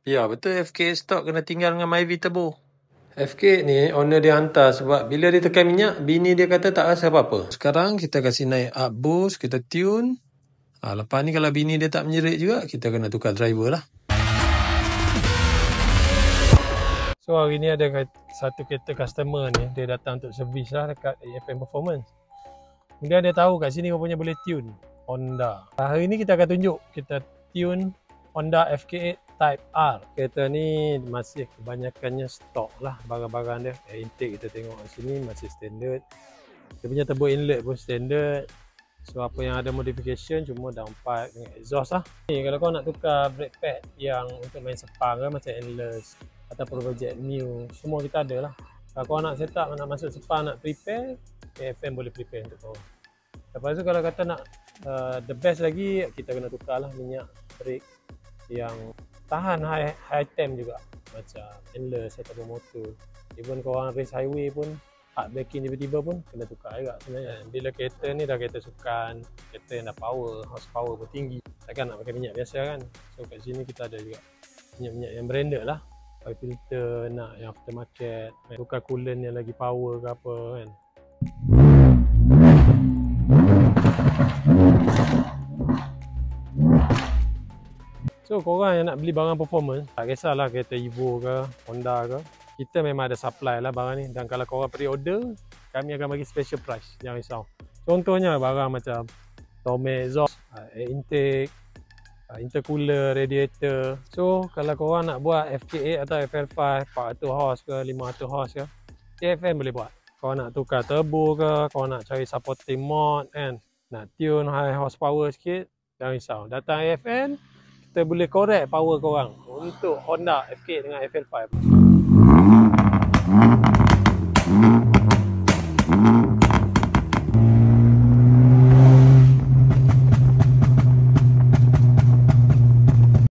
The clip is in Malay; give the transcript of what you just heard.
Ya, betul FK stock kena tinggal dengan Myvi Turbo. FK ni owner dia hantar sebab bila dia tekan minyak, bini dia kata tak rasa apa-apa. Sekarang kita kasih naik up boost, kita tune. Lepas ni kalau bini dia tak menjerit juga, kita kena tukar driver lah. So hari ni ada satu kereta customer ni, dia datang untuk servis lah dekat AFM Performance. Kemudian dia tahu kat sini rupanya boleh tune Honda. Hari ni kita akan tunjuk kita tune Honda FK8 Type R. Kereta ni masih kebanyakannya stok lah barang-barang dia. Air intake kita tengok kat sini masih standard. Dia punya turbo inlet pun standard. So apa yang ada modification cuma downpipe dengan exhaust lah. Ni kalau kau nak tukar brake pad yang untuk main sepang kan, macam endless ataupun project new, semua kita ada lah. Kalau kau nak set up, nak masuk sepang, nak prepare, AFM boleh prepare untuk kau. Lepas tu kalau kata nak the best lagi, kita kena tukar lah minyak brake yang tahan high temp juga, macam endless ataupun motor. Even korang race highway pun hard braking tiba-tiba pun kena tukar juga sebenarnya. Bila kereta ni dah kereta sukan, kereta yang dah power, horsepower pun tinggi, takkan nak pakai minyak biasa kan. So kat sini kita ada juga minyak-minyak yang branded lah. Oil filter, nak yang aftermarket, tukar coolant yang lagi power ke apa kan. So korang yang nak beli barang performance, tak kisahlah kereta Evo ke, Honda ke, kita memang ada supply lah barang ni. Dan kalau korang pre-order, kami akan bagi special price, jangan risau. Contohnya barang macam Tome exhaust, air intake, intercooler, radiator. So kalau korang nak buat FK8 atau FL5 400 horse ke 500 horse ke, AFM boleh buat. Korang nak tukar turbo ke, korang nak cari supporting mod kan, nak tune high horsepower sikit, jangan risau, datang AFM, kita boleh correct power korang untuk Honda FK dengan FL5.